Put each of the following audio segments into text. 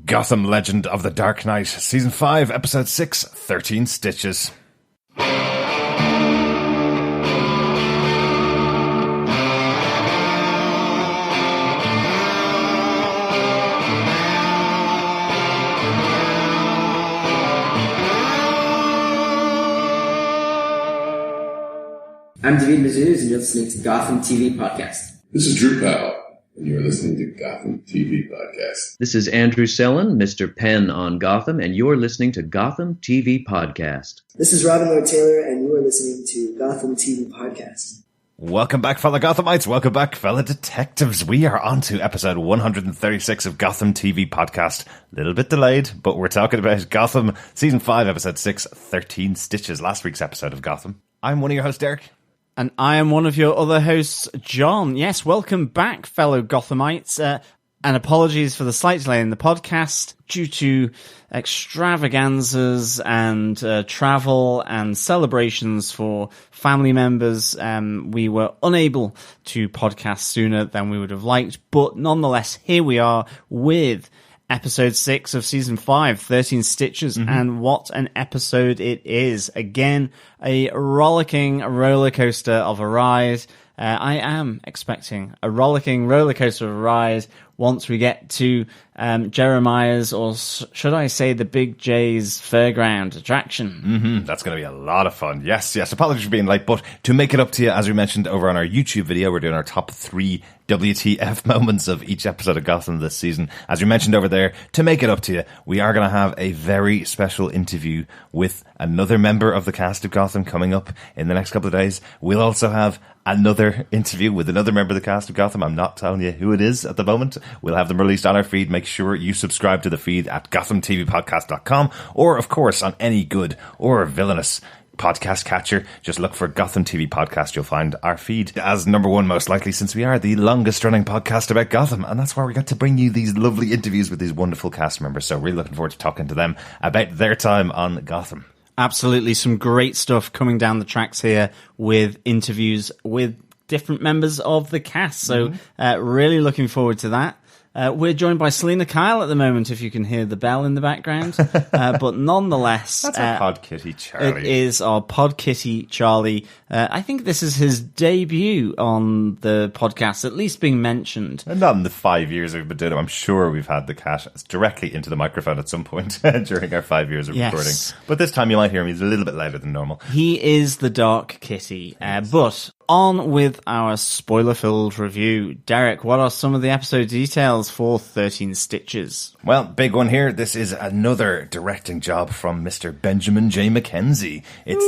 Gotham Legend of the Dark Knight, Season 5, Episode 6, 13 Stitches. I'm David Mazuz, and you're listening to Gotham TV Podcast. This is Drew Powell, and you're listening to Gotham TV Podcast. This is Andrew Sellon, Mr. Penn on Gotham, and you're listening to Gotham TV Podcast. This is Robin Lloyd Taylor, and you are listening to Gotham TV Podcast. Welcome back, fellow Gothamites. Welcome back, fellow detectives. We are on to episode 136 of Gotham TV Podcast. A little bit delayed, but we're talking about Gotham Season 5, Episode 6, 13 Stitches, last week's episode of Gotham. I'm one of your hosts, Derek. And I am one of your other hosts, John. Yes, welcome back, fellow Gothamites. And apologies for the slight delay in the podcast due to extravaganzas and travel and celebrations for family members. We were unable to podcast sooner than we would have liked, but nonetheless, here we are with Episode 6 of Season 5, 13 Stitches, and what an episode it is. Again, a rollicking roller coaster of a ride. I am expecting a rollicking roller coaster of a ride once we get to Jeremiah's, or should I say the Big J's fairground attraction. That's going to be a lot of fun. Yes. Apologies for being late, but to make it up to you, as we mentioned over on our YouTube video, we're doing our top 3 WTF moments of each episode of Gotham this season. As we mentioned over there, to make it up to you, we are going to have a very special interview with another member of the cast of Gotham coming up in the next couple of days. We'll also have another interview with another member of the cast of Gotham. I'm not telling you who it is at the moment. We'll have them released on our feed. Make sure you subscribe to the feed at GothamTVPodcast.com, or of course on any good or villainous podcast catcher. Just look for Gotham TV Podcast. You'll find our feed as number one, most likely, since we are the longest running podcast about Gotham, and that's why we got to bring you these lovely interviews with these wonderful cast members. So really looking forward to talking to them about their time on Gotham. Absolutely, some great stuff coming down the tracks here with interviews with different members of the cast. So really looking forward to that. We're joined by Selina Kyle at the moment, if you can hear the bell in the background. But nonetheless... That's our pod kitty, Charlie. It is our pod kitty, Charlie. I think this is his debut on the podcast, at least being mentioned. And not in the 5 years we've been doing it. I'm sure we've had the cat directly into the microphone at some point during our 5 years of recording. But this time you might hear him. He's a little bit louder than normal. He is the Dark Kitty. But on with our spoiler-filled review. Derek, what are some of the episode details for 13 Stitches? Well, big one here. This is another directing job from Mr. Benjamin J. McKenzie. It's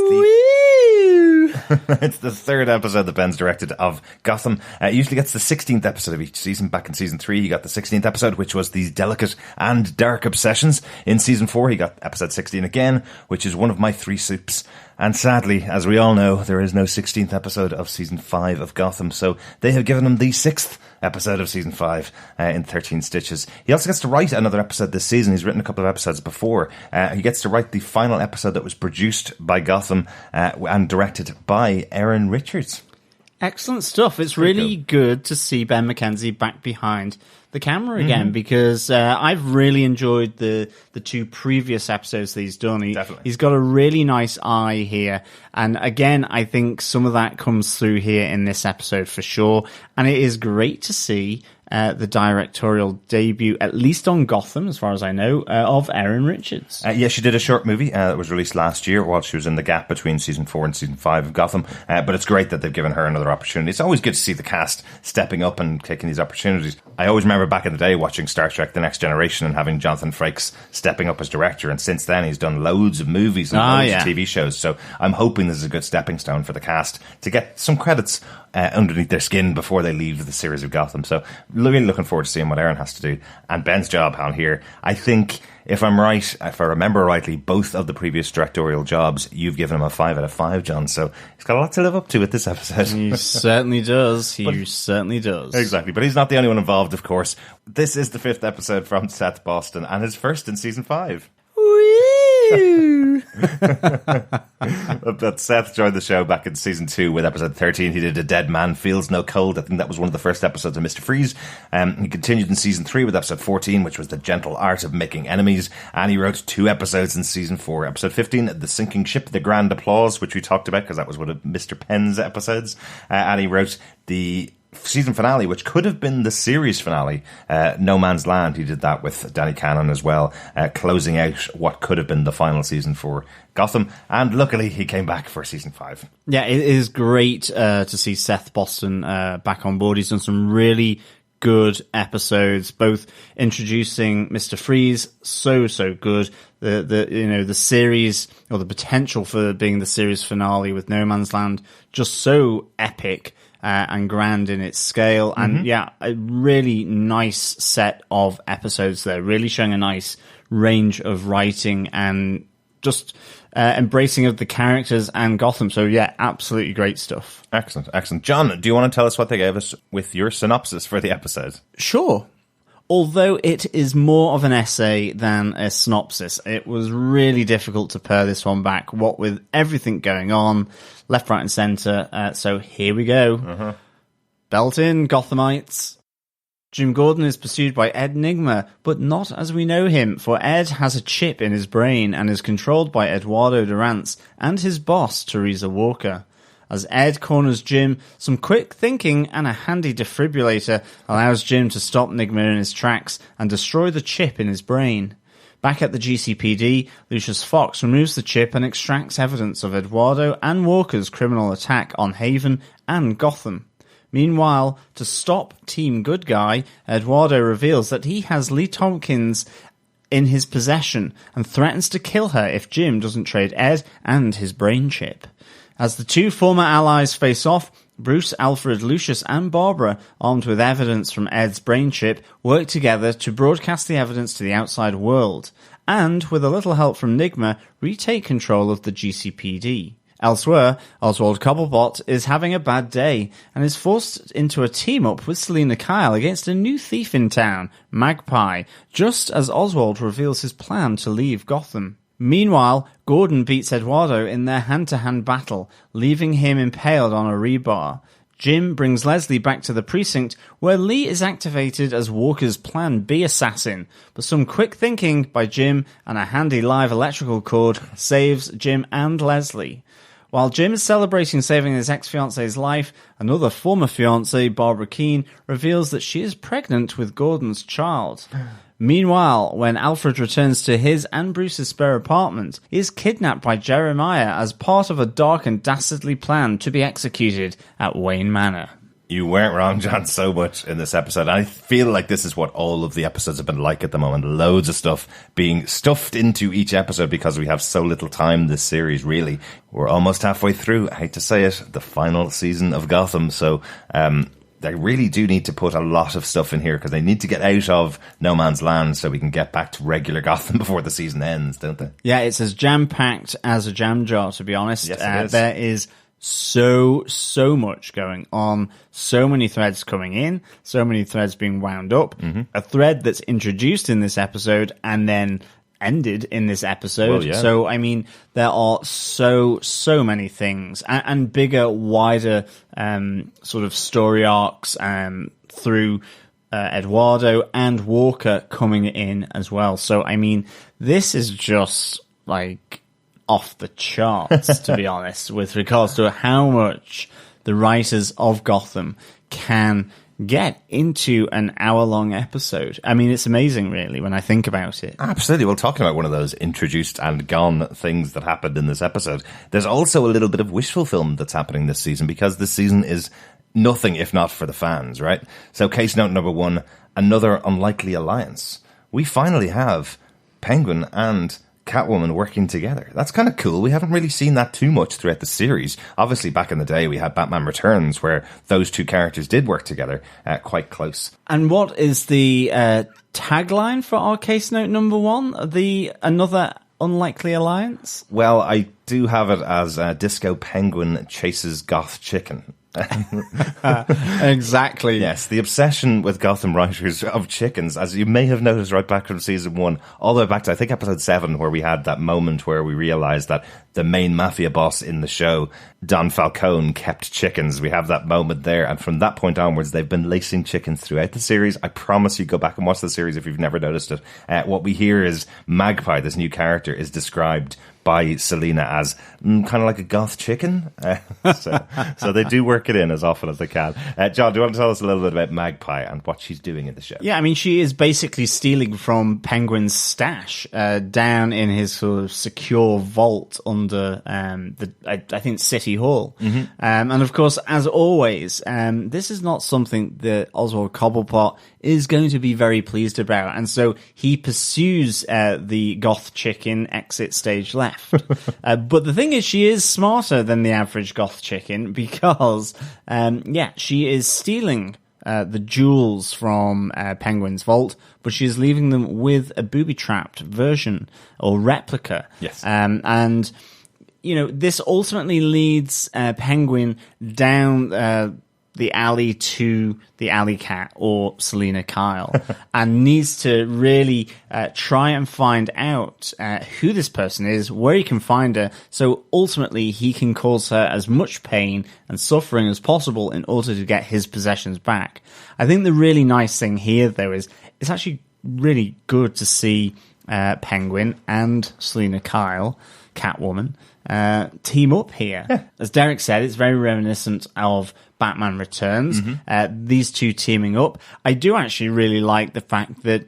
the third episode that Ben's directed of Gotham. It usually gets the 16th episode of each season. Back in Season 3, he got the 16th episode, which was These Delicate and Dark Obsessions. In Season 4, he got episode 16 again, which is one of my 3 soups. And sadly, as we all know, there is no 16th episode of Season 5 of Gotham, so they have given him the 6th episode of Season 5 in 13 Stitches. He also gets to write another episode this season. He's written a couple of episodes before. He gets to write the final episode that was produced by Gotham and directed by Aaron Richards. Excellent stuff. It's really good to see Ben McKenzie back behind the camera again, because I've really enjoyed the 2 previous episodes that he's done. He's got a really nice eye here, and again, I think some of that comes through here in this episode for sure, and it is great to see the directorial debut, at least on Gotham, as far as I know, of Erin Richards. Yeah, she did a short movie that was released last year while she was in the gap between Season 4 and Season 5 of Gotham, but it's great that they've given her another opportunity. It's always good to see the cast stepping up and taking these opportunities. I always remember back in the day watching Star Trek The Next Generation and having Jonathan Frakes stepping up as director, and since then he's done loads of movies and loads of TV shows, so I'm hoping this is a good stepping stone for the cast to get some credits underneath their skin before they leave the series of Gotham. So really looking forward to seeing what Aaron has to do. And Ben's job on here, I think, if I'm right, if I remember rightly, both of the previous directorial jobs, you've given him a 5 out of 5, John. So he's got a lot to live up to with this episode. He certainly does. Certainly does. Exactly. But he's not the only one involved, of course. This is the 5th episode from Seth Boston and his first in Season 5. Whee! Woo! But Seth joined the show back in season 2 with episode 13. He did A Dead Man Feels No Cold. I think that was one of the first episodes of Mr. Freeze. He continued in season 3 with episode 14, which was The Gentle Art of Making Enemies. And he wrote 2 episodes in season 4. Episode 15, The Sinking Ship, The Grand Applause, which we talked about because that was one of Mr. Penn's episodes. And he wrote the season finale, which could have been the series finale, No Man's Land. He did that with Danny Cannon as well, closing out what could have been the final season for Gotham. And luckily, he came back for season 5. Yeah, it is great to see Seth Boston back on board. He's done some really good episodes, both introducing Mr. Freeze, so good. The series, or the potential for being the series finale with No Man's Land, just so epic and grand in its scale. And yeah, a really nice set of episodes there, really showing a nice range of writing and just embracing of the characters and Gotham. So yeah, absolutely great stuff. Excellent. John, do you want to tell us what they gave us with your synopsis for the episode? Sure. Although it is more of an essay than a synopsis, it was really difficult to pare this one back, what with everything going on, left, right and centre. So here we go. Belt in, Gothamites. Jim Gordon is pursued by Ed Nigma, but not as we know him, for Ed has a chip in his brain and is controlled by Eduardo Durance and his boss, Teresa Walker. As Ed corners Jim, some quick thinking and a handy defibrillator allows Jim to stop Nigma in his tracks and destroy the chip in his brain. Back at the GCPD, Lucius Fox removes the chip and extracts evidence of Eduardo and Walker's criminal attack on Haven and Gotham. Meanwhile, to stop Team Good Guy, Eduardo reveals that he has Lee Tompkins in his possession and threatens to kill her if Jim doesn't trade Ed and his brain chip. As the 2 former allies face off, Bruce, Alfred, Lucius and Barbara, armed with evidence from Ed's brain chip, work together to broadcast the evidence to the outside world, and, with a little help from Nigma, retake control of the GCPD. Elsewhere, Oswald Cobblepot is having a bad day and is forced into a team-up with Selina Kyle against a new thief in town, Magpie, just as Oswald reveals his plan to leave Gotham. Meanwhile, Gordon beats Eduardo in their hand-to-hand battle, leaving him impaled on a rebar. Jim brings Leslie back to the precinct, where Lee is activated as Walker's Plan B assassin, but some quick thinking by Jim and a handy live electrical cord saves Jim and Leslie. While Jim is celebrating saving his ex-fiance's life, another former fiancée, Barbara Keene, reveals that she is pregnant with Gordon's child. Meanwhile, when Alfred returns to his and Bruce's spare apartment, he is kidnapped by Jeremiah as part of a dark and dastardly plan to be executed at Wayne Manor. You weren't wrong, John, so much in this episode. I feel like this is what all of the episodes have been like at the moment. Loads of stuff being stuffed into each episode because we have so little time this series, really. We're almost halfway through, I hate to say it, the final season of Gotham. So they really do need to put a lot of stuff in here because they need to get out of No Man's Land so we can get back to regular Gotham before the season ends, don't they? Yeah, it's as jam-packed as a jam jar, to be honest. Yes, it is. There is so much going on, so many threads coming in, so many threads being wound up. A thread that's introduced in this episode and then ended in this episode. Well, yeah. So, I mean, there are so many things and bigger, wider sort of story arcs through Eduardo and Walker coming in as well. So, I mean, this is just like off the charts, to be honest, with regards to how much the writers of Gotham can get into an hour-long episode. I mean, it's amazing, really, when I think about it. Absolutely. Well, talking about one of those introduced and gone things that happened in this episode, there's also a little bit of wish fulfillment that's happening this season because this season is nothing if not for the fans, right? So case note number 1, another unlikely alliance. We finally have Penguin and Catwoman working together. That's kind of cool. We haven't really seen that too much throughout the series. Obviously, back in the day, we had Batman Returns, where those two characters did work together quite close. And what is the tagline for our case note number 1? Another unlikely alliance? Well, I do have it as Disco Penguin chases Goth Chicken. Exactly. Yes, the obsession with Gotham writers of chickens, as you may have noticed right back from season 1, all the way back to, I think, episode 7, where we had that moment where we realised that the main mafia boss in the show, Don Falcone, kept chickens. We have that moment there, and from that point onwards, they've been lacing chickens throughout the series. I promise you, go back and watch the series if you've never noticed it. What we hear is Magpie, this new character, is described by Selina as kind of like a goth chicken. So they do work it in as often as they can. John, do you want to tell us a little bit about Magpie and what she's doing in the show? Yeah, I mean, she is basically stealing from Penguin's stash down in his sort of secure vault under I think City Hall. Mm-hmm. And of course, as always, this is not something that Oswald Cobblepot is going to be very pleased about. And so he pursues the goth chicken exit stage left. But the thing is, she is smarter than the average goth chicken because, she is stealing the jewels from Penguin's vault, but she's leaving them with a booby-trapped version or replica. Yes. And, this ultimately leads Penguin down the alley to the alley cat or Selina Kyle and needs to really try and find out who this person is, where he can find her, so ultimately he can cause her as much pain and suffering as possible in order to get his possessions back. I think the really nice thing here, though, is it's actually really good to see Penguin and Selina Kyle, Catwoman, team up here. Yeah. As Derek said, it's very reminiscent of Batman Returns. These two teaming up. I do actually really like the fact that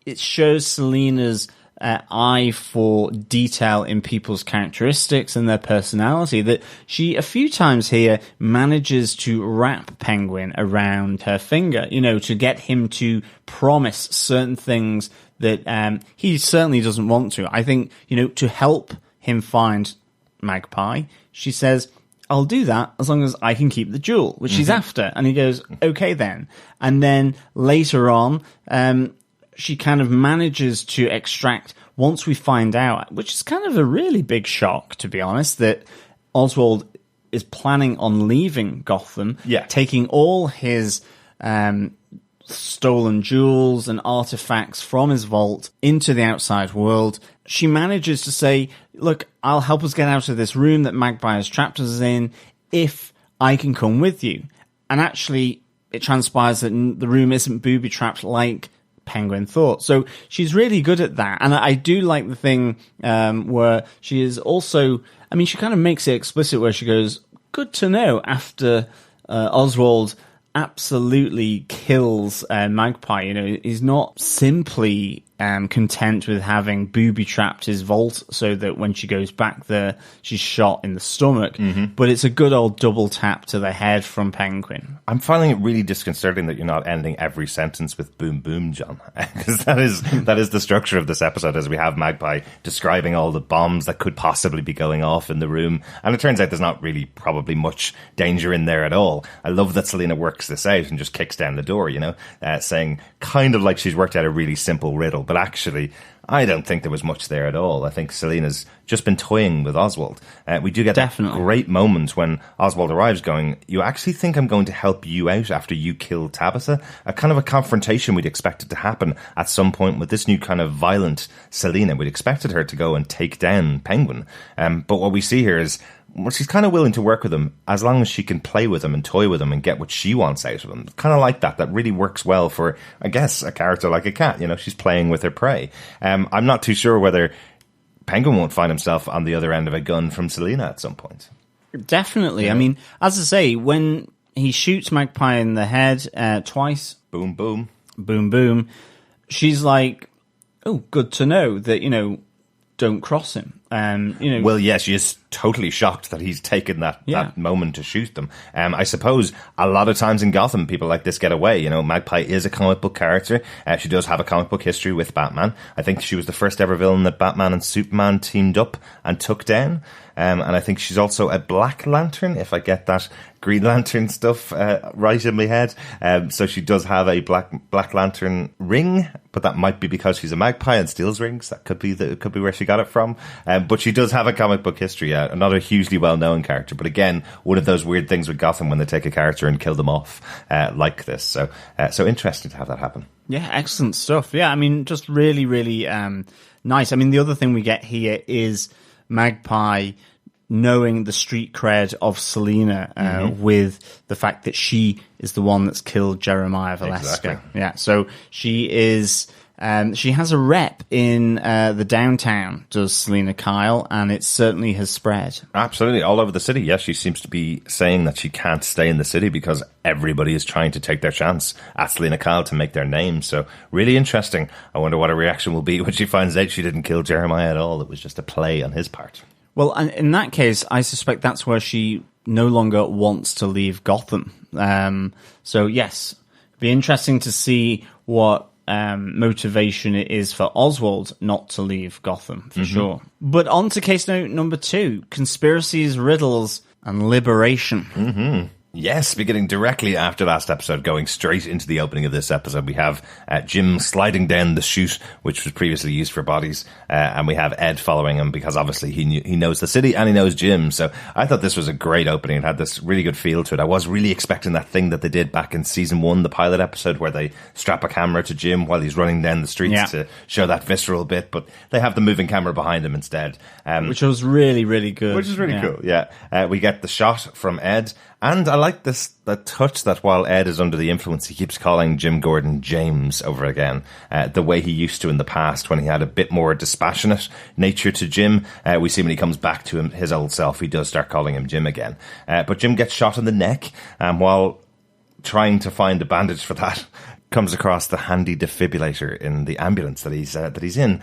it shows Selina's eye for detail in people's characteristics and their personality, that she a few times here manages to wrap Penguin around her finger, to get him to promise certain things that he certainly doesn't want to. I think, to help him find Magpie, she says, I'll do that as long as I can keep the jewel, which she's after. And he goes, okay then. And then later on, she kind of manages to extract, once we find out, which is kind of a really big shock, to be honest, that Oswald is planning on leaving Gotham, taking all his stolen jewels and artifacts from his vault into the outside world. She manages to say, look, I'll help us get out of this room that Magpie has trapped us in if I can come with you. And actually, it transpires that the room isn't booby-trapped like Penguin thought. So she's really good at that. And I do like the thing where she is also, she kind of makes it explicit where she goes, good to know, after Oswald absolutely kills Magpie. He's not simply content with having booby-trapped his vault so that when she goes back there, she's shot in the stomach. But it's a good old double tap to the head from Penguin. I'm finding it really disconcerting that you're not ending every sentence with boom, boom, John. Because that is the structure of this episode, as we have Magpie describing all the bombs that could possibly be going off in the room. And it turns out there's not really probably much danger in there at all. I love that Selina works this out and just kicks down the door, saying kind of like she's worked out a really simple riddle. But actually, I don't think there was much there at all. I think Selina's just been toying with Oswald. We do get that great moment when Oswald arrives going, you actually think I'm going to help you out after you kill Tabitha? A kind of a confrontation we'd expected to happen at some point with this new kind of violent Selina. We'd expected her to go and take down Penguin. But what we see here is, she's kind of willing to work with him as long as she can play with him and toy with him and get what she wants out of him. Kind of like that. That really works well for, I guess, a character like a cat. She's playing with her prey. I'm not too sure whether Penguin won't find himself on the other end of a gun from Selina at some point. Definitely. Yeah. As I say, when he shoots Magpie in the head twice. Boom, boom. Boom, boom. She's like, oh, good to know that, don't cross him. Well, yeah, she is totally shocked that he's taken that moment to shoot them. I suppose a lot of times in Gotham, people like this get away. Magpie is a comic book character. She does have a comic book history with Batman. I think she was the first ever villain that Batman and Superman teamed up and took down. and I think she's also a Black Lantern, if I get that Green Lantern stuff right in my head. So she does have a Black Lantern ring, but that might be because she's a magpie and steals rings. That could be where she got it from. But she does have a comic book history. Not a hugely well-known character, but again, one of those weird things with Gotham when they take a character and kill them off like this. So interesting to have that happen. Yeah, excellent stuff. Yeah, I mean, just really, really nice. I mean, the other thing we get here is Magpie knowing the street cred of Selina with the fact that she is the one that's killed Jeremiah Valeska. Exactly. Yeah, so she is... she has a rep in the downtown, does Selina Kyle, and it certainly has spread. Absolutely, all over the city. Yes, she seems to be saying that she can't stay in the city because everybody is trying to take their chance at Selina Kyle to make their name. So really interesting. I wonder what her reaction will be when she finds out she didn't kill Jeremiah at all. It was just a play on his part. Well, in that case, I suspect that's where she no longer wants to leave Gotham. So yes, it'd be interesting to see what motivation it is for Oswald not to leave Gotham, for sure. But on to case note number 2, conspiracies, riddles, and liberation. Yes, beginning directly after last episode, going straight into the opening of this episode, we have Jim sliding down the chute, which was previously used for bodies, and we have Ed following him because obviously he knows the city and he knows Jim. So I thought this was a great opening. It had this really good feel to it. I was really expecting that thing that they did back in season 1, the pilot episode, where they strap a camera to Jim while he's running down the streets to show that visceral bit, but they have the moving camera behind him instead. Which was really, really good. Which is really cool, yeah. We get the shot from Ed. And I like the touch that while Ed is under the influence, he keeps calling Jim Gordon James over again, the way he used to in the past when he had a bit more dispassionate nature to Jim. We see when he comes back to his old self, he does start calling him Jim again. But Jim gets shot in the neck, while trying to find a bandage for that, comes across the handy defibrillator in the ambulance that he's in,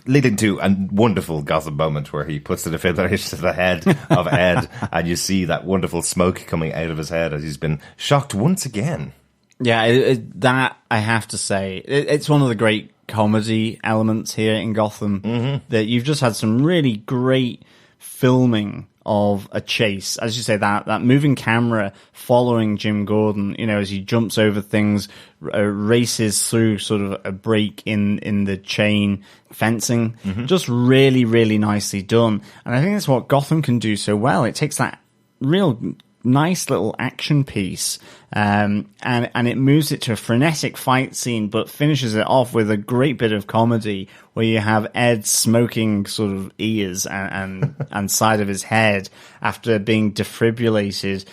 leading to a wonderful Gotham moment where he puts the defibrillator to the head of Ed, and you see that wonderful smoke coming out of his head as he's been shocked once again. Yeah, that I have to say, it's one of the great comedy elements here in Gotham, that you've just had some really great filming of a chase. As you say, that moving camera following Jim Gordon, as he jumps over things, races through sort of a break in the chain fencing. Just really, really nicely done. And I think that's what Gotham can do so well. It takes that real nice little action piece, and it moves it to a frenetic fight scene, but finishes it off with a great bit of comedy where you have Ed smoking sort of ears and side of his head after being defibrillated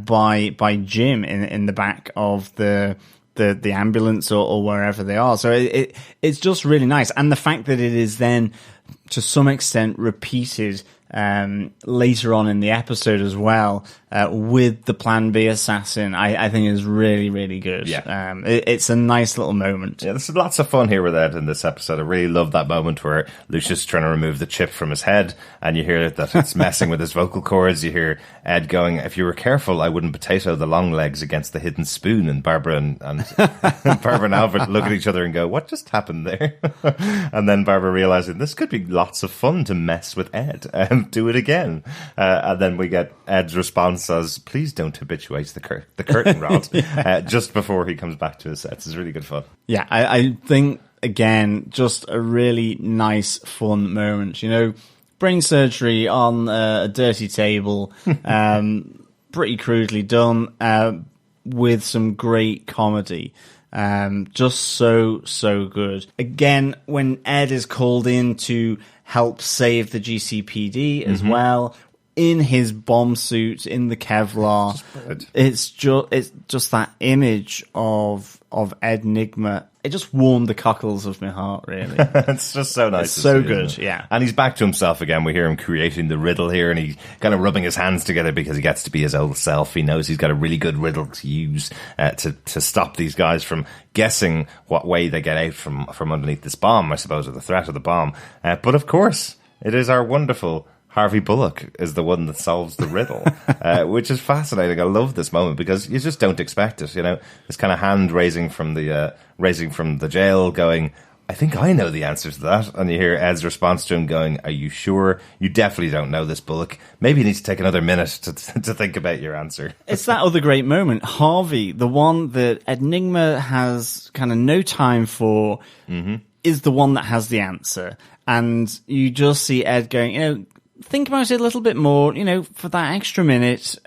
by Jim in the back of the ambulance or wherever they are. So it's just really nice, and the fact that it is then to some extent repeated later on in the episode as well, with the Plan B assassin, I think is really, really good. Yeah. It's a nice little moment. Yeah, there's lots of fun here with Ed in this episode. I really love that moment where Lucius is trying to remove the chip from his head, and you hear that it's messing with his vocal cords. You hear Ed going, "If you were careful, I wouldn't potato the long legs against the hidden spoon." And Barbara and Barbara and Albert look at each other and go, "What just happened there?" And then Barbara realizing this could be lots of fun to mess with Ed. Do it again. And then we get Ed's response as, "Please don't habituate the curtain rod," just before he comes back to his sets. It's really good fun. Yeah, I think, again, just a really nice, fun moment. Brain surgery on a dirty table, pretty crudely done, with some great comedy. Just so good. Again, when Ed is called in to help save the GCPD as well, in his bomb suit, in the Kevlar, it's just that image of Ed Nigma. It just warmed the cockles of my heart, really. It's just so nice. It's so good, yeah. And he's back to himself again. We hear him creating the riddle here, and he's kind of rubbing his hands together because he gets to be his old self. He knows he's got a really good riddle to use to stop these guys from guessing what way they get out from underneath this bomb, I suppose, or the threat of the bomb. But of course, it is our wonderful Harvey Bullock is the one that solves the riddle, which is fascinating. I love this moment because you just don't expect it. This kind of hand raising from the jail, going, I think I know the answer to that. And you hear Ed's response to him going, are you sure? You definitely don't know this, Bullock. Maybe you need to take another minute to think about your answer. It's that other great moment. Harvey, the one that Enigma has kind of no time for, is the one that has the answer. And you just see Ed going, think about it a little bit more, for that extra minute,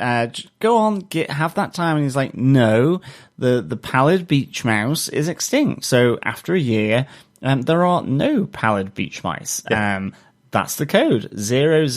go on, have that time. And he's like, no, the pallid beach mouse is extinct. So after a year, there are no pallid beach mice. Yeah. That's the code 0000.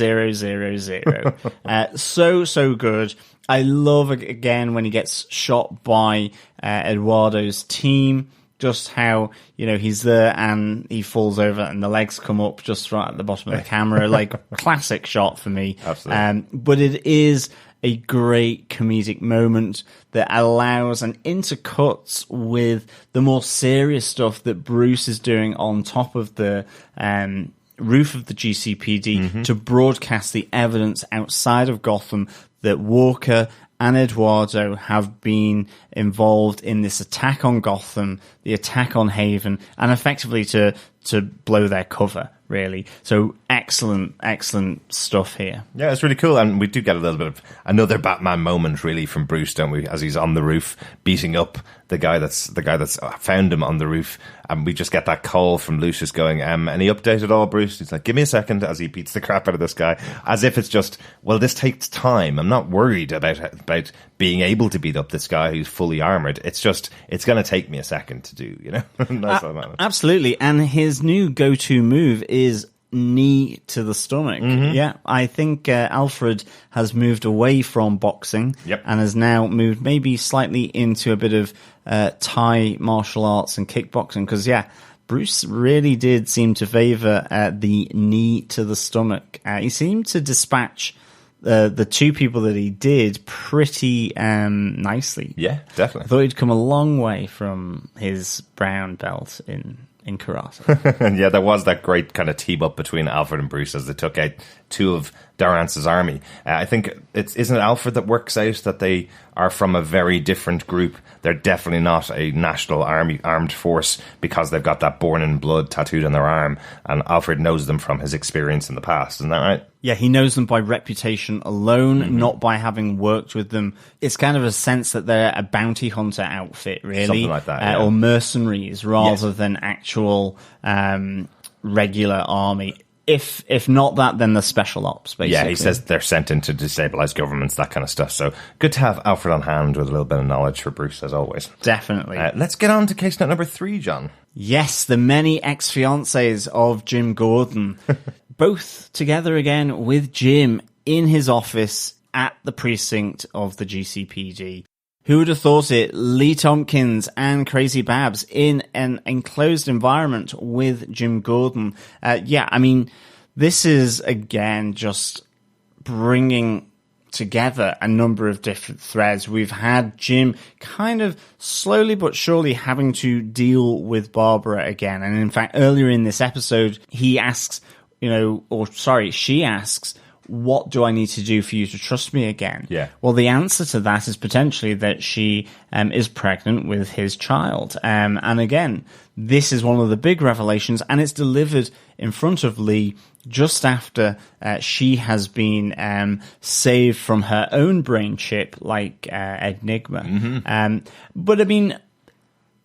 So good. I love again when he gets shot by Eduardo's team. Just how, he's there and he falls over and the legs come up just right at the bottom of the camera. Like, classic shot for me. Absolutely. But it is a great comedic moment that allows and intercuts with the more serious stuff that Bruce is doing on top of the roof of the GCPD to broadcast the evidence outside of Gotham that Walker and Eduardo have been involved in this attack on Gotham, the attack on Haven, and effectively to blow their cover, really. So excellent stuff here. Yeah, it's really cool. And we do get a little bit of another Batman moment, really, from Bruce, don't we? As he's on the roof beating up the guy that's found him on the roof. And we just get that call from Lucius going, any update at all, Bruce? He's like, give me a second, as he beats the crap out of this guy. As if it's just, well, this takes time. I'm not worried about being able to beat up this guy who's fully armored. It's just, it's going to take me a second to do, Nice absolutely. And his new go-to move is knee to the stomach. Yeah, I think Alfred has moved away from boxing and has now moved maybe slightly into a bit of Thai martial arts and kickboxing, because Bruce really did seem to favour the knee to the stomach. He seemed to dispatch the two people that he did pretty nicely. Yeah, definitely. I thought he'd come a long way from his brown belt in karate. And there was that great kind of team up between Alfred and Bruce as they took out two of Dorance's army. I think isn't it Alfred that works out that they are from a very different group. They're definitely not a national armed force because they've got that born in blood tattooed on their arm, and Alfred knows them from his experience in the past. Isn't that right? Yeah, he knows them by reputation alone, not by having worked with them. It's kind of a sense that they're a bounty hunter outfit, really. Something like that, or mercenaries rather than actual regular army. If not that, then the special ops, basically. Yeah, he says they're sent in to destabilize governments, that kind of stuff. So good to have Alfred on hand with a little bit of knowledge for Bruce, as always. Definitely. Let's get on to case note number 3, John. Yes, the many ex-fiancés of Jim Gordon. Both together again with Jim in his office at the precinct of the GCPD. Who would have thought it? Lee Tompkins and Crazy Babs in an enclosed environment with Jim Gordon. This is, again, just bringing together a number of different threads. We've had Jim kind of slowly but surely having to deal with Barbara again. And in fact, earlier in this episode, she asks, what do I need to do for you to trust me again? Yeah. Well, the answer to that is potentially that she is pregnant with his child. And again, this is one of the big revelations, and it's delivered in front of Lee just after she has been saved from her own brain chip, like Enigma. But I mean,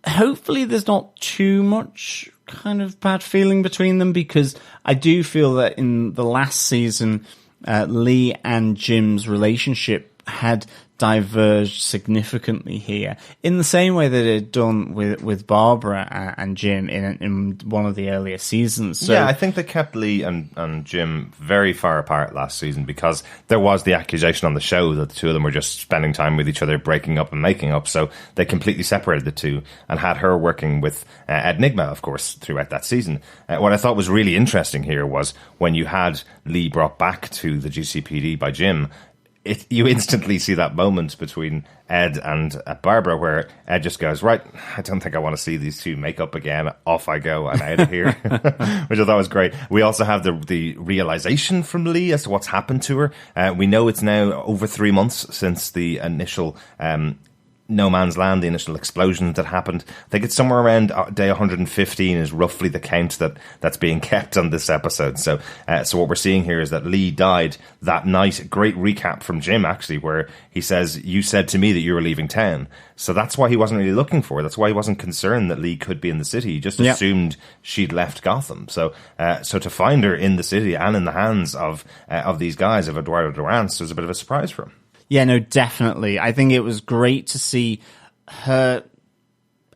hopefully there's not too much kind of bad feeling between them, because I do feel that in the last season, Lee and Jim's relationship had diverged significantly here, in the same way that it had done with Barbara and Jim in one of the earlier seasons. So, I think they kept Lee and Jim very far apart last season, because there was the accusation on the show that the two of them were just spending time with each other, breaking up and making up. So they completely separated the two and had her working with Enigma, of course, throughout that season. What I thought was really interesting here was when you had Lee brought back to the GCPD by Jim, you instantly see that moment between Ed and Barbara where Ed just goes, right, I don't think I want to see these two make up again. Off I go and out of here, which I thought was great. We also have the realization from Lee as to what's happened to her. We know it's now over 3 months since the initial No Man's Land, the initial explosions that happened. I think it's somewhere around day 115 is roughly the count that's being kept on this episode. So what we're seeing here is that Lee died that night. Great recap from Jim, actually, where he says, you said to me that you were leaving town. So that's why he wasn't really looking for her. That's why he wasn't concerned that Lee could be in the city. He just assumed she'd left Gotham. So to find her in the city and in the hands of these guys, of Eduardo Durance, was a bit of a surprise for him. Yeah, no, definitely. I think it was great to see her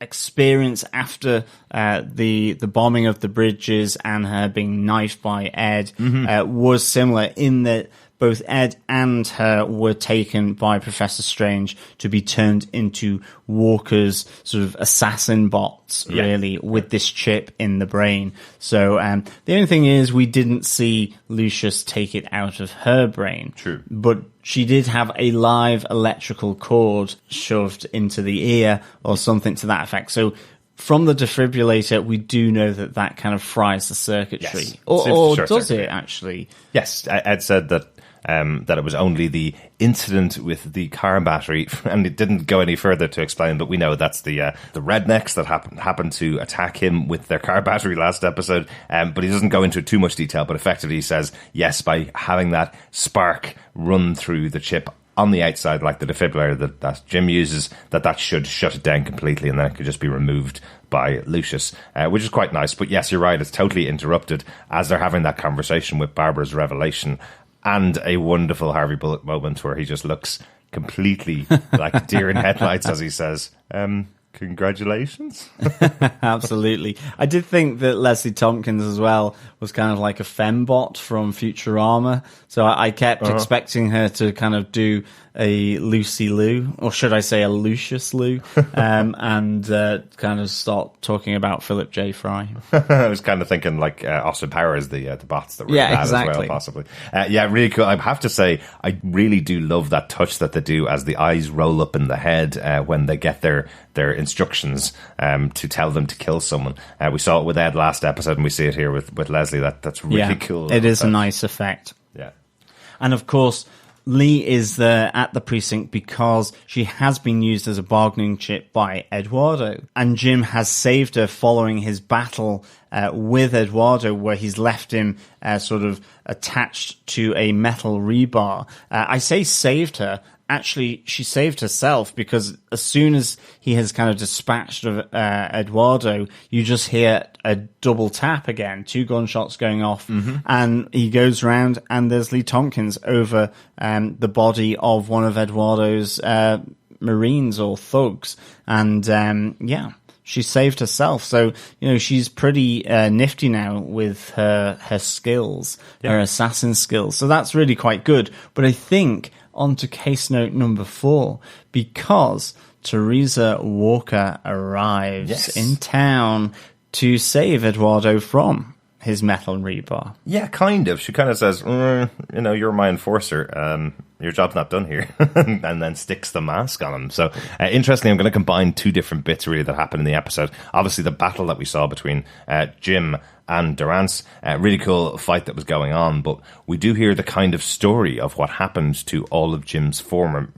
experience after the bombing of the bridges and her being knifed by Ed was similar in that both Ed and her were taken by Professor Strange to be turned into Walker's sort of assassin bots, really, with this chip in the brain. So the only thing is we didn't see Lucius take it out of her brain. True. But she did have a live electrical cord shoved into the ear or something to that effect. So from the defibrillator, we do know that kind of fries the circuitry. Yes. Or does it, actually? Yes, Ed said that it was only the incident with the car battery, and it didn't go any further to explain, but we know that's the rednecks that happened to attack him with their car battery last episode, but he doesn't go into too much detail, but effectively he says, yes, by having that spark run through the chip on the outside, like the defibrillator that Jim uses, that should shut it down completely, and then it could just be removed by Lucius, which is quite nice. But yes, you're right, it's totally interrupted as they're having that conversation with Barbara's revelation. And a wonderful Harvey Bullock moment where he just looks completely like deer in headlights as he says, congratulations. Absolutely. I did think that Leslie Tompkins as well was kind of like a fembot from Futurama. So I kept expecting her to kind of do a Lucy Liu, or should I say a Lucius Liu, and kind of start talking about Philip J. Fry. I was kind of thinking like Austin Powers, the bots that were in that exactly. as well, possibly. Really cool. I have to say, I really do love that touch that they do as the eyes roll up in the head when they get their instructions to tell them to kill someone. We saw it with Ed last episode, and we see it here with Leslie. That's really cool. It is a nice effect. Yeah. And of course, Lee is there at the precinct because she has been used as a bargaining chip by Eduardo. And Jim has saved her following his battle with Eduardo, where he's left him sort of attached to a metal rebar. I say saved her. Actually, she saved herself, because as soon as he has kind of dispatched Eduardo, you just hear a double tap again, 2 gunshots going off, and he goes around and there's Lee Tompkins over the body of one of Eduardo's Marines or thugs. And she saved herself. So, she's pretty nifty now with her skills, her assassin skills. So that's really quite good. But I think on to case note number 4, because Teresa Walker arrives in town to save Eduardo from his metal rebar. Yeah, kind of. She kind of says, you're my enforcer. Your job's not done here. And then sticks the mask on him. So, interestingly, I'm going to combine 2 different bits really that happened in the episode. Obviously, the battle that we saw between Jim and Durance, really cool fight that was going on, but we do hear the kind of story of what happened to all of Jim's former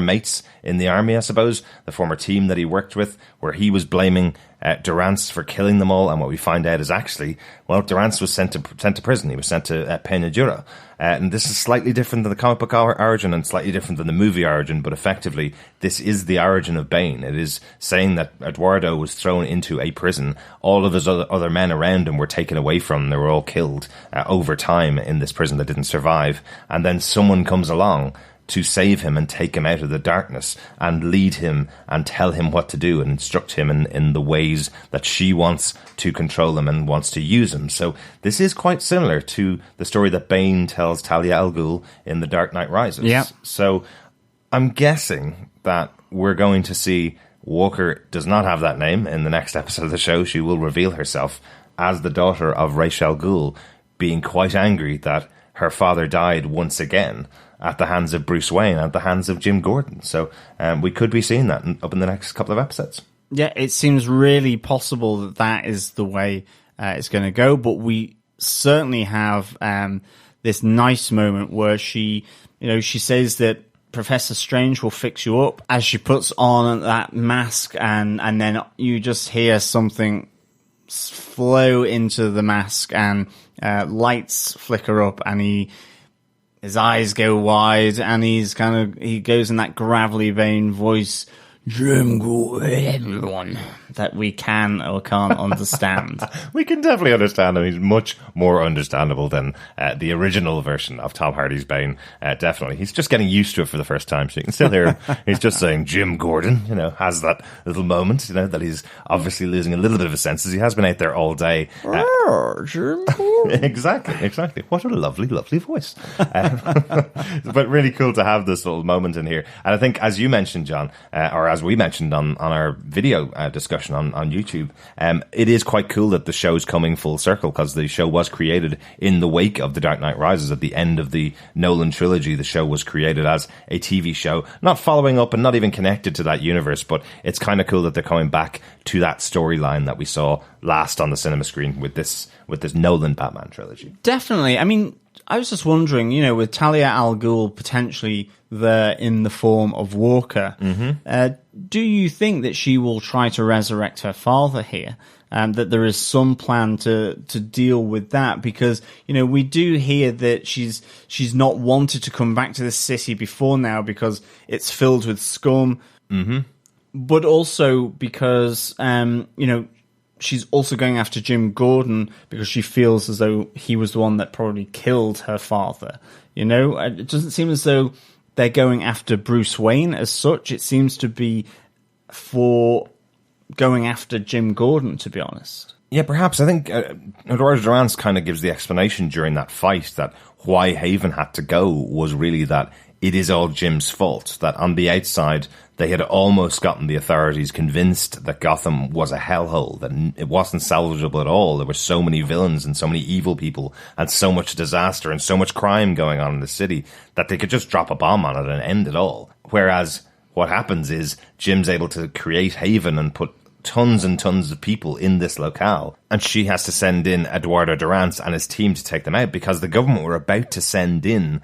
mates in the army, I suppose, the former team that he worked with, where he was blaming Durance for killing them all, and what we find out is actually, Durance was sent to prison. He was sent to Pena Dura. And this is slightly different than the comic book origin and slightly different than the movie origin, but effectively, this is the origin of Bane. It is saying that Eduardo was thrown into a prison. All of his other men around him were taken away from him. They were all killed over time in this prison that didn't survive. And then someone comes along to save him and take him out of the darkness and lead him and tell him what to do and instruct him in the ways that she wants to control him and wants to use him. So this is quite similar to the story that Bane tells Talia al Ghul in The Dark Knight Rises. Yeah. So I'm guessing that we're going to see Walker does not have that name in the next episode of the show. She will reveal herself as the daughter of Ra's al Ghul, being quite angry that her father died once again at the hands of Bruce Wayne, at the hands of Jim Gordon. So we could be seeing that up in the next couple of episodes. Yeah, it seems really possible that is the way it's going to go, but we certainly have this nice moment where she says that Professor Strange will fix you up, as she puts on that mask, and then you just hear something flow into the mask, and lights flicker up, and his eyes go wide, and he goes in that gravelly vein voice, Jim, go everyone, that we can or can't understand. We can definitely understand him. He's much more understandable than the original version of Tom Hardy's Bane. Definitely. He's just getting used to it for the first time, so you can still hear him. He's just saying, Jim Gordon, has that little moment, that he's obviously losing a little bit of his senses. He has been out there all day. Jim Gordon. Exactly. What a lovely, lovely voice. But really cool to have this little moment in here. And I think, as you mentioned, John, or as we mentioned on our video discussion on YouTube, it is quite cool that the show's coming full circle, because the show was created in the wake of The Dark Knight Rises. At the end of the Nolan trilogy, the show was created as a TV show, not following up and not even connected to that universe, but it's kind of cool that they're coming back to that storyline that we saw last on the cinema screen with this Nolan Batman trilogy. Definitely. I mean, I was just wondering, with Talia al Ghul potentially there in the form of Walker, do you think that she will try to resurrect her father here? That there is some plan to deal with that? Because, we do hear that she's not wanted to come back to the city before now because it's filled with scum. But also because, she's also going after Jim Gordon because she feels as though he was the one that probably killed her father. It doesn't seem as though they're going after Bruce Wayne as such. It seems to be for going after Jim Gordon, to be honest. Yeah, perhaps. I think Eduardo Durance kind of gives the explanation during that fight that why Haven had to go was really that it is all Jim's fault, that on the outside they had almost gotten the authorities convinced that Gotham was a hellhole, that it wasn't salvageable at all. There were so many villains and so many evil people and so much disaster and so much crime going on in the city that they could just drop a bomb on it and end it all. Whereas what happens is Jim's able to create Haven and put tons and tons of people in this locale, and she has to send in Eduardo Durance and his team to take them out because the government were about to send in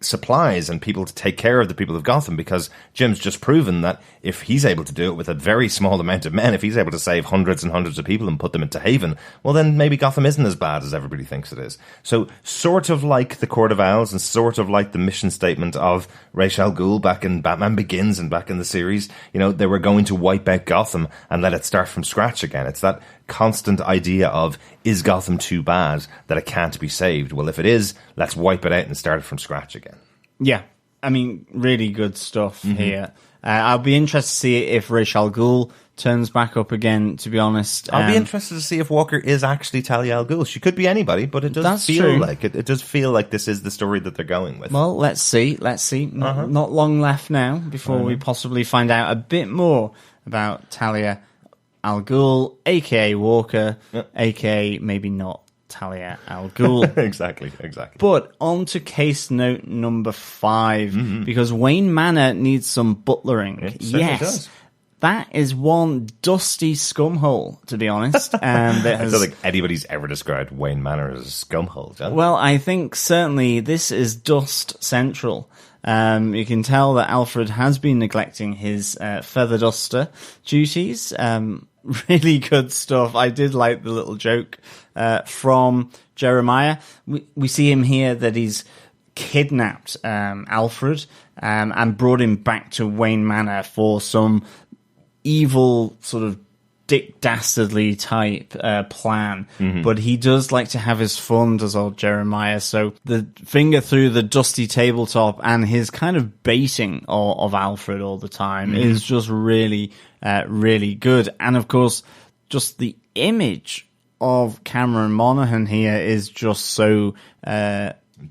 supplies and people to take care of the people of Gotham, because Jim's just proven that if he's able to do it with a very small amount of men, if he's able to save hundreds and hundreds of people and put them into Haven, well then maybe Gotham isn't as bad as everybody thinks it is. So sort of like the Court of Owls and sort of like the mission statement of Ra's al Ghul back in Batman Begins and back in the series, they were going to wipe out Gotham and let it start from scratch again. It's that constant idea of, is Gotham too bad that it can't be saved? Well, if it is, let's wipe it out and start it from scratch again. Yeah, I mean, really good stuff here. I'll be interested to see if Ra's al Ghul turns back up again, to be honest. I'll be interested to see if Walker is actually Talia al Ghul. She could be anybody, but it does feel true. like it does feel like this is the story that they're going with. Well, let's see. Not long left now before we possibly find out a bit more about Talia al Ghul, aka Walker, aka maybe not Talia al Ghul. Exactly. But on to case note number 5, because Wayne Manor needs some butlering. It does. That is one dusty scumhole, to be honest. I don't think anybody's ever described Wayne Manor as a scumhole, John. Well, I think certainly this is dust central. You can tell that Alfred has been neglecting his feather duster duties. Really good stuff. I did like the little joke from Jeremiah. We see him here that he's kidnapped Alfred and brought him back to Wayne Manor for some evil sort of Dick Dastardly type plan. But he does like to have his fun, does old Jeremiah. So the finger through the dusty tabletop and his kind of baiting of Alfred all the time is just really, really good. And of course, just the image of Cameron Monaghan here is just so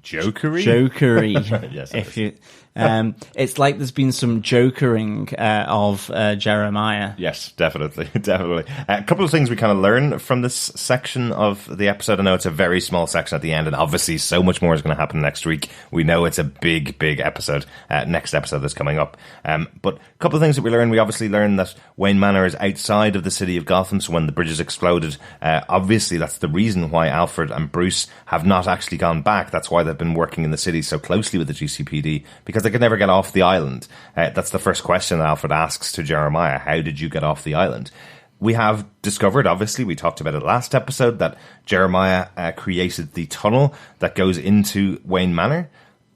jokery. Yes, if you it's like there's been some jokering of Jeremiah. Yes, definitely. A couple of things we kind of learn from this section of the episode. I know it's a very small section at the end, and obviously so much more is going to happen next week. We know it's a big episode, next episode that's coming up. But a couple of things that we obviously learned that Wayne Manor is outside of the city of Gotham, so when the bridges exploded, obviously that's the reason why Alfred and Bruce have not actually gone back. That's why they've been working in the city so closely with the GCPD, because because they could never get off the island. That's the first question that Alfred asks to Jeremiah. How did you get off the island? We have discovered, obviously, we talked about it last episode, that Jeremiah created the tunnel that goes into Wayne Manor.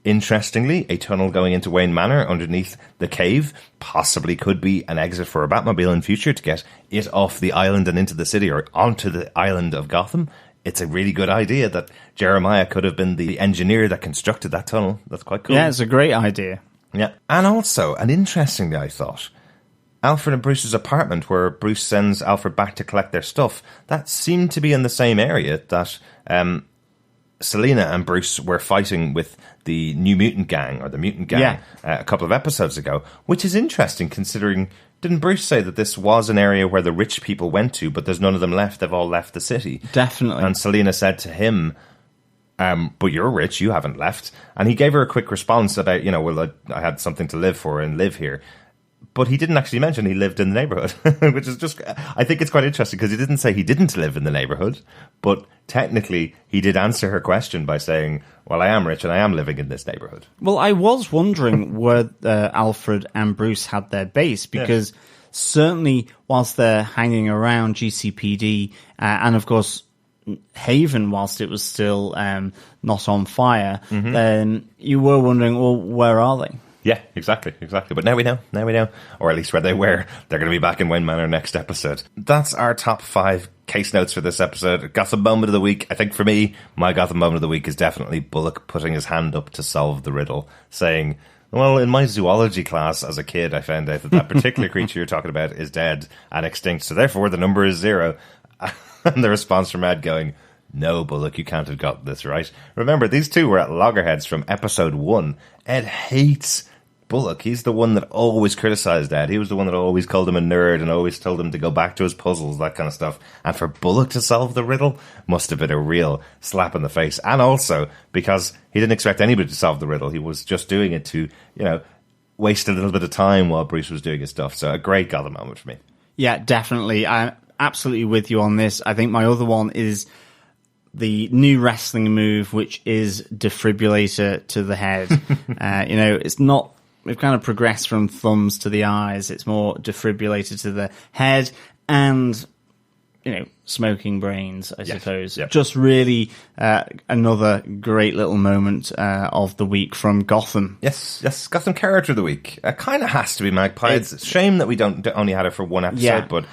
Interestingly, a tunnel going into Wayne Manor underneath the cave possibly could be an exit for a Batmobile in future to get it off the island and into the city, or onto the island of Gotham. It's a really good idea that Jeremiah could have been the engineer that constructed that tunnel. That's quite cool. Yeah, it's a great idea. Yeah. And also, and interestingly, I thought, Alfred and Bruce's apartment, where Bruce sends Alfred back to collect their stuff, that seemed to be in the same area that Selina and Bruce were fighting with the New Mutant Gang, or the Mutant Gang, a couple of episodes ago, which is interesting considering, didn't Bruce say that this was an area where the rich people went to, but there's none of them left, they've all left the city? Definitely. And Selina said to him, but you're rich, you haven't left. And he gave her a quick response about, well, I had something to live for and live here. But he didn't actually mention he lived in the neighborhood, which is just, I think it's quite interesting because he didn't say he didn't live in the neighborhood, but technically he did answer her question by saying, well, I am rich and I am living in this neighborhood. Well, I was wondering where Alfred and Bruce had their base, because certainly whilst they're hanging around GCPD and of course Haven, whilst it was still not on fire, then you were wondering, well, where are they? Yeah, exactly. But now we know. Or at least where they were. They're going to be back in Wayne Manor next episode. That's our top 5 case notes for this episode. Gotham moment of the week. I think for me, my Gotham moment of the week is definitely Bullock putting his hand up to solve the riddle, saying, well, in my zoology class as a kid, I found out that particular creature you're talking about is dead and extinct, so therefore the number is 0. And the response from Ed going, no, Bullock, you can't have got this right. Remember, these two were at loggerheads from episode 1. Ed hates Bullock. He's the one that always criticised Ed. He was the one that always called him a nerd and always told him to go back to his puzzles, that kind of stuff. And for Bullock to solve the riddle must have been a real slap in the face. And also, because he didn't expect anybody to solve the riddle, he was just doing it to, waste a little bit of time while Bruce was doing his stuff. So a great Gotham moment for me. Yeah, definitely. I'm absolutely with you on this. I think my other one is the new wrestling move, which is defibrillator to the head. It's not, we've kind of progressed from thumbs to the eyes. It's more defibrillator to the head and, smoking brains, I suppose. Yep. Just really another great little moment of the week from Gotham. Yes, Gotham character of the week. Kind of has to be Magpie. It's a shame that we don't only had her for one episode, but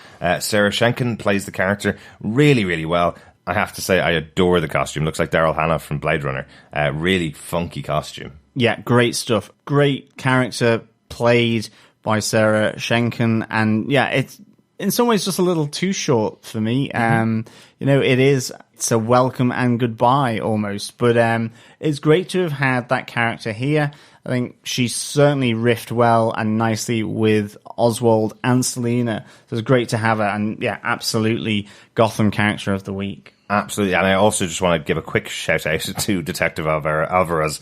Sarah Schenken plays the character really, really well. I have to say, I adore the costume. Looks like Daryl Hannah from Blade Runner. Really funky costume. Yeah, great stuff. Great character played by Sarah Schenken. And it's in some ways just a little too short for me. It's a welcome and goodbye almost. But it's great to have had that character here. I think she certainly riffed well and nicely with Oswald and Selina. So it's great to have her. And absolutely Gotham character of the week. Absolutely, and I also just want to give a quick shout out to Detective Alvarez.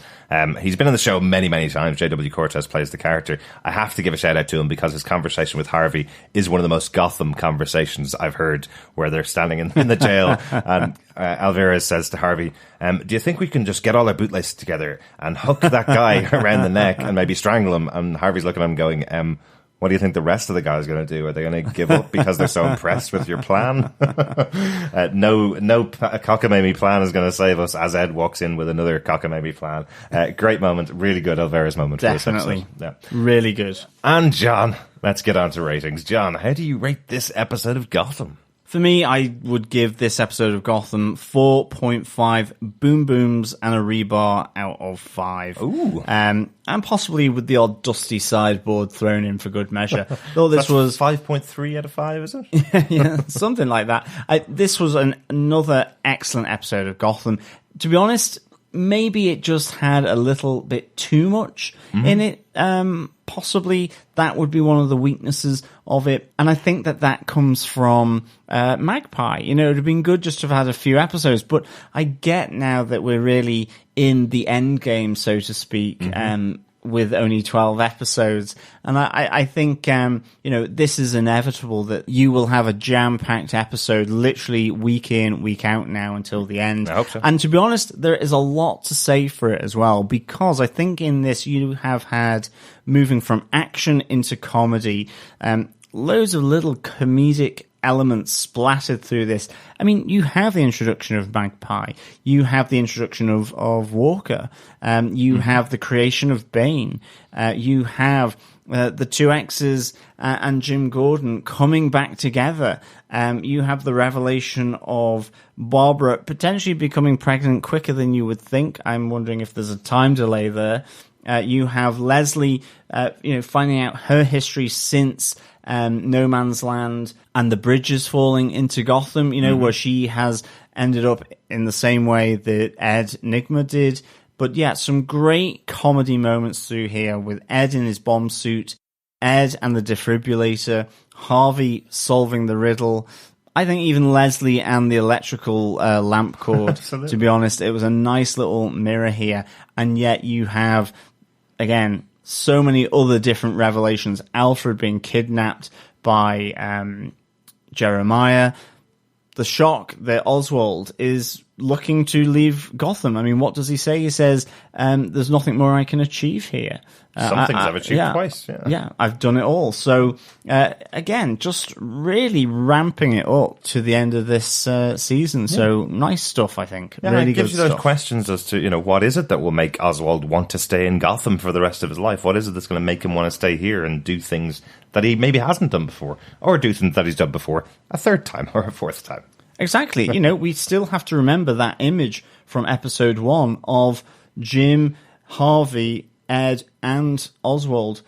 He's been on the show many, many times. J.W. Cortez plays the character. I have to give a shout out to him because his conversation with Harvey is one of the most Gotham conversations I've heard, where they're standing in the jail and Alvarez says to Harvey, do you think we can just get all our bootlaces together and hook that guy around the neck and maybe strangle him? And Harvey's looking at him going, what do you think the rest of the guys are going to do? Are they going to give up because they're so impressed with your plan? No cockamamie plan is going to save us, as Ed walks in with another cockamamie plan. Great moment. Really good Alvarez moment. Definitely. Really good. And John, let's get on to ratings. John, how do you rate this episode of Gotham? For me, I would give this episode of Gotham 4.5 boom booms and a rebar out of 5. Ooh. And possibly with the odd dusty sideboard thrown in for good measure. Though this was 5.3 out of 5, is it? Yeah, something like that. This was another excellent episode of Gotham. To be honest, maybe it just had a little bit too much in it. Possibly that would be one of the weaknesses of it. And I think that comes from Magpie. It would have been good just to have had a few episodes, but I get now that we're really in the end game, so to speak. with only 12 episodes. And I think, this is inevitable that you will have a jam-packed episode literally week in, week out now until the end. I hope so. And to be honest, there is a lot to say for it as well, because I think in this you have had moving from action into comedy, loads of little comedic elements splattered through this. I mean, you have the introduction of Magpie, you have the introduction of Walker, you have the creation of Bane, you have the two exes and Jim Gordon coming back together. You have the revelation of Barbara potentially becoming pregnant quicker than you would think. I'm wondering if there's a time delay there. You have Leslie, finding out her history since No Man's Land and the bridges falling into Gotham, where she has ended up in the same way that Ed Nygma did. But yeah, some great comedy moments through here with Ed in his bomb suit, Ed and the defibrillator, Harvey solving the riddle. I think even Leslie and the electrical lamp cord, to be honest, it was a nice little mirror here. And yet you have, again, so many other different revelations. Alfred being kidnapped by Jeremiah. The shock that Oswald is looking to leave Gotham. I mean, what does he say? He says, there's nothing more I can achieve here. Some things I've achieved twice. Yeah, I've done it all. So, again, just really ramping it up to the end of this season. So, nice stuff, I think. Yeah, really it gives good you those stuff. questions as to, what is it that will make Oswald want to stay in Gotham for the rest of his life? What is it that's going to make him want to stay here and do things that he maybe hasn't done before, or do things that he's done before a third time or a fourth time? Exactly. We still have to remember that image from episode 1 of Jim, Harvey, Ed, and Oswald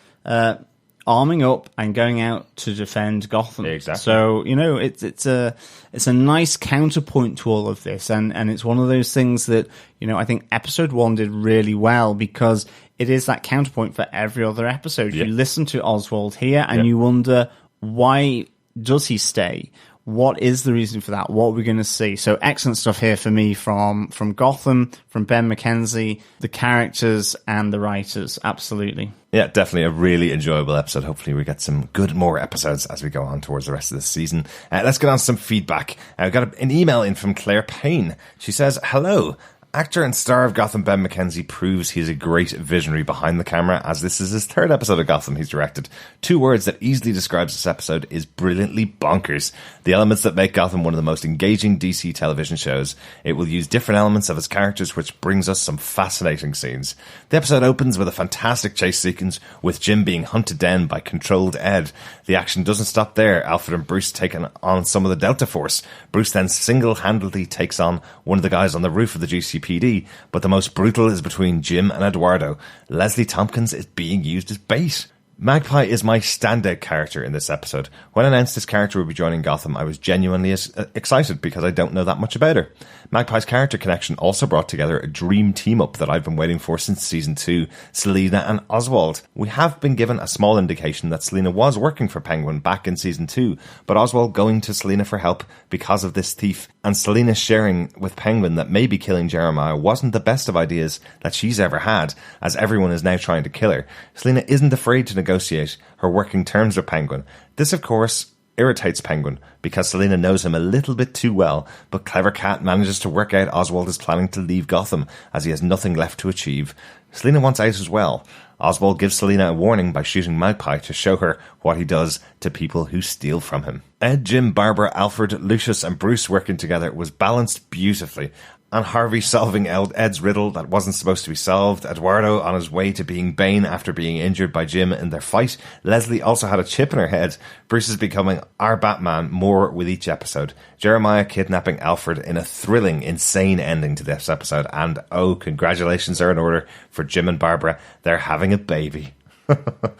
arming up and going out to defend Gotham. Exactly. So, it's a nice counterpoint to all of this, and it's one of those things that, I think episode 1 did really well, because it is that counterpoint for every other episode. Yep. You listen to Oswald here and you wonder, why does he stay? What is the reason for that? What are we going to see? So excellent stuff here for me from Gotham, from Ben McKenzie, the characters and the writers. Absolutely. Yeah, definitely a really enjoyable episode. Hopefully we get some more episodes as we go on towards the rest of this season. Let's get on to some feedback. I got an email in from Claire Payne. She says, hello. Actor and star of Gotham Ben McKenzie proves he's a great visionary behind the camera, as this is his third episode of Gotham he's directed. 2 words that easily describes this episode is brilliantly bonkers. The elements that make Gotham one of the most engaging DC television shows. It will use different elements of its characters, which brings us some fascinating scenes. The episode opens with a fantastic chase sequence, with Jim being hunted down by controlled Ed. The action doesn't stop there. Alfred and Bruce taking on some of the Delta Force. Bruce then single-handedly takes on one of the guys on the roof of the GCPD, but the most brutal is between Jim and Eduardo. Leslie Tompkins is being used as bait. Magpie is my standout character in this episode. When announced this character would be joining Gotham, I was genuinely excited because I don't know that much about her. Magpie's character connection also brought together a dream team-up that I've been waiting for since Season 2, Selina and Oswald. We have been given a small indication that Selina was working for Penguin back in Season 2, but Oswald going to Selina for help because of this thief, and Selina sharing with Penguin that maybe killing Jeremiah wasn't the best of ideas that she's ever had, as everyone is now trying to kill her. Selina isn't afraid to negotiate her working terms with Penguin. This, of course, irritates Penguin because Selina knows him a little bit too well, but Clever Cat manages to work out Oswald is planning to leave Gotham as he has nothing left to achieve. Selina wants out as well. Oswald gives Selina a warning by shooting Magpie to show her what he does to people who steal from him. Ed, Jim, Barbara, Alfred, Lucius and Bruce working together was balanced beautifully. And Harvey solving Ed's riddle that wasn't supposed to be solved. Eduardo on his way to being Bane after being injured by Jim in their fight. Leslie also had a chip in her head. Bruce is becoming our Batman more with each episode. Jeremiah kidnapping Alfred in a thrilling, insane ending to this episode. And congratulations are in order for Jim and Barbara. They're having a baby.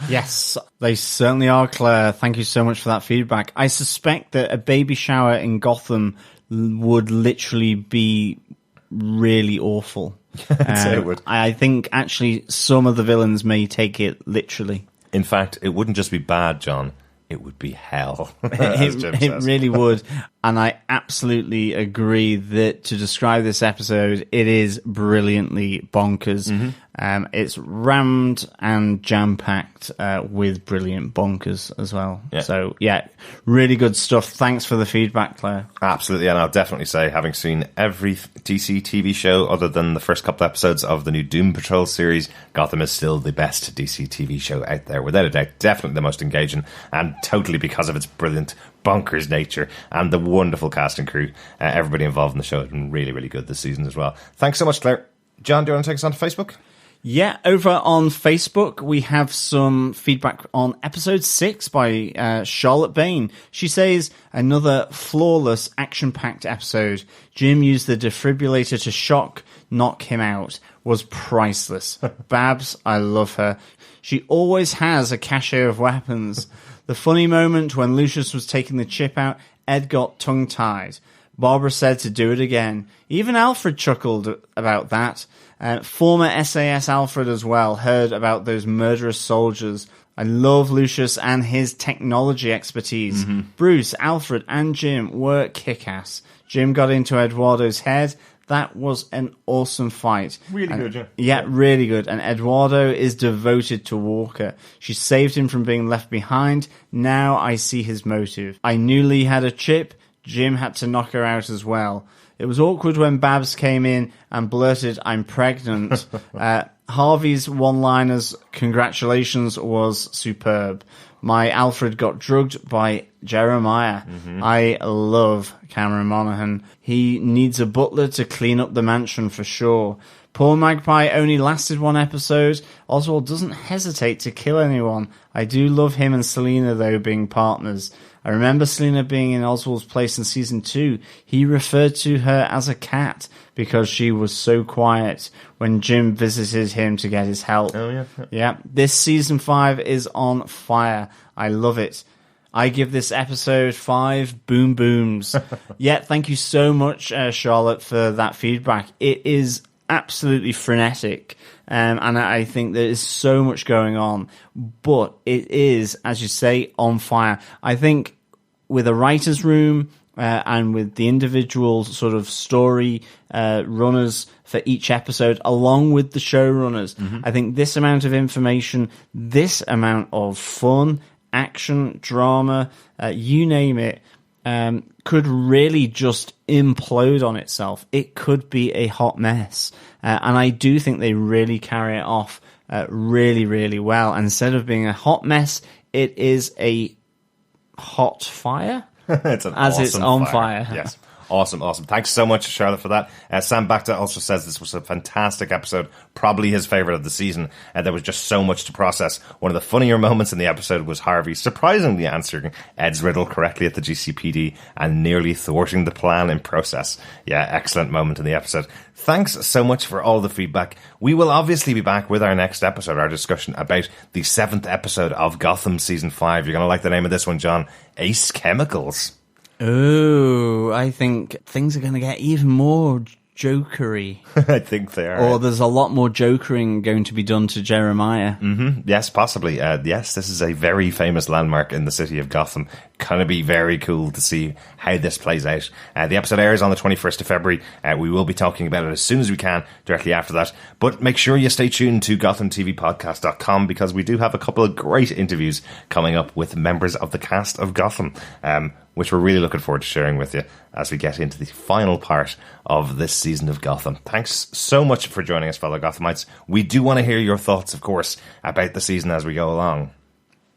Yes, they certainly are, Claire. Thank you so much for that feedback. I suspect that a baby shower in Gotham would literally be really awful. It would. I think actually some of the villains may take it literally. In fact, it wouldn't just be bad, John. It would be hell. It really would. And I absolutely agree that to describe this episode, it is brilliantly bonkers. It's rammed and jam-packed with brilliant bonkers as well. Yeah. So, yeah, really good stuff. Thanks for the feedback, Claire. Absolutely, and I'll definitely say, having seen every DC TV show other than the first couple episodes of the new Doom Patrol series, Gotham is still the best DC TV show out there, without a doubt. Definitely the most engaging, and totally because of its brilliant bonkers nature and the wonderful cast and crew. Everybody involved in the show has been really, really good this season as well. Thanks so much, Claire. John, do you want to take us on to Facebook? Yeah, over on Facebook, we have some feedback on episode 6 by Charlotte Bain. She says, another flawless, action-packed episode. Jim used the defibrillator to knock him out. Was priceless. Babs, I love her. She always has a cache of weapons. The funny moment when Lucius was taking the chip out, Ed got tongue-tied. Barbara said to do it again. Even Alfred chuckled about that. Former SAS Alfred as well heard about those murderous soldiers. I love Lucius and his technology expertise. Bruce, Alfred, and Jim were kick-ass. Jim got into Eduardo's head. That was an awesome fight. Really good, yeah. Yeah, really good. And Eduardo is devoted to Walker. She saved him from being left behind. Now I see his motive. I knew Lee had a chip. Jim had to knock her out as well. It was awkward when Babs came in and blurted, I'm pregnant. Harvey's one-liners, congratulations, was superb. My Alfred got drugged by Jeremiah. I love Cameron Monaghan. He needs a butler to clean up the mansion for sure. Poor Magpie only lasted one episode. Oswald doesn't hesitate to kill anyone. I do love him and Selina, though, being partners. I remember Selina being in Oswald's place in season 2. He referred to her as a cat because she was so quiet when Jim visited him to get his help. Oh, yeah. Yeah, this season 5 is on fire. I love it. I give this episode 5 boom booms. Yeah, thank you so much, Charlotte, for that feedback. It is absolutely frenetic, and I think there is so much going on, but it is, as you say, on fire. I think with a writer's room and with the individual sort of story runners for each episode, along with the showrunners, I think this amount of information, this amount of fun, action, drama, you name it, could really just implode on itself. It could be a hot mess. And I do think they really carry it off really, really well. And instead of being a hot mess, it is a hot fire. It's it's on fire. Yes. Awesome. Thanks so much, Charlotte, for that. Sam Bacta also says this was a fantastic episode, probably his favourite of the season. There was just so much to process. One of the funnier moments in the episode was Harvey surprisingly answering Ed's riddle correctly at the GCPD and nearly thwarting the plan in process. Yeah, excellent moment in the episode. Thanks so much for all the feedback. We will obviously be back with our next episode, our discussion about the 7th episode of Gotham Season 5. You're going to like the name of this one, John. Ace Chemicals. Oh, I think things are going to get even more jokery. I think they are. Or there's a lot more jokering going to be done to Jeremiah. Yes, possibly. Yes, this is a very famous landmark in the city of Gotham. Going to be very cool to see how this plays out. The episode airs on the 21st of February. We will be talking about it as soon as we can, directly after that. But make sure you stay tuned to GothamTVPodcast.com because we do have a couple of great interviews coming up with members of the cast of Gotham, which we're really looking forward to sharing with you as we get into the final part of this season of Gotham. Thanks so much for joining us, fellow Gothamites. We do want to hear your thoughts, of course, about the season as we go along.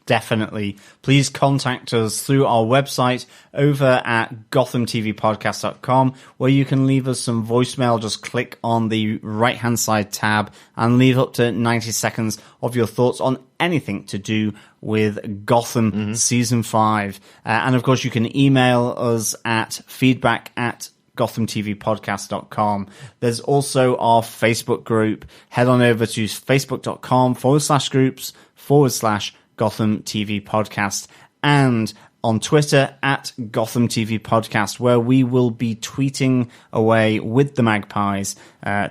Definitely. Please contact us through our website over at GothamTVPodcast.com, where you can leave us some voicemail. Just click on the right-hand side tab and leave up to 90 seconds of your thoughts on anything to do with Gotham Season 5. And of course, you can email us at feedback@GothamTVPodcast.com. There's also our Facebook group. Head on over to facebook.com/groups/Gotham TV Podcast, and on Twitter at Gotham TV Podcast, where we will be tweeting away with the magpies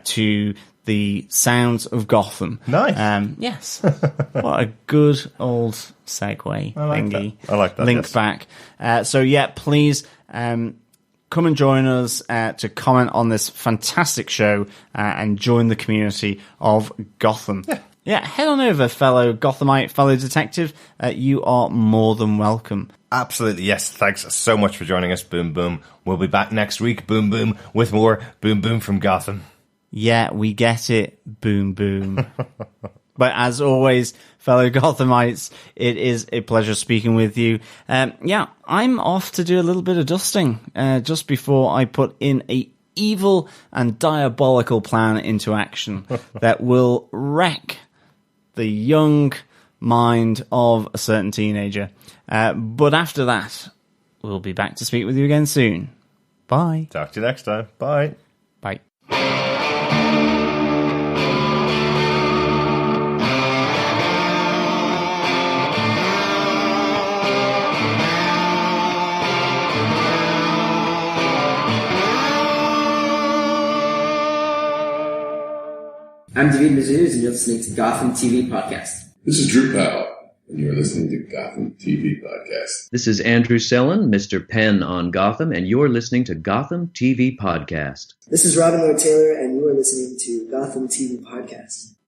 to the sounds of Gotham. Nice. Yes. What a good old segue thingy. I like that. Link yes. back. So yeah, please come and join us to comment on this fantastic show and join the community of Gotham. Yeah, head on over, fellow Gothamite, fellow detective. You are more than welcome. Absolutely, yes. Thanks so much for joining us, Boom Boom. We'll be back next week, Boom Boom, with more Boom Boom from Gotham. Yeah, we get it, Boom Boom. But as always, fellow Gothamites, it is a pleasure speaking with you. Yeah, I'm off to do a little bit of dusting just before I put in a evil and diabolical plan into action that will wreck the young mind of a certain teenager. But after that, we'll be back to speak with you again soon. Bye. Talk to you next time. Bye. Bye. I'm David Mazuz, and you're listening to Gotham TV Podcast. This is Drew Powell, and you're listening to Gotham TV Podcast. This is Andrew Sellon, Mr. Penn on Gotham, and you're listening to Gotham TV Podcast. This is Robin Lloyd Taylor, and you are listening to Gotham TV Podcast.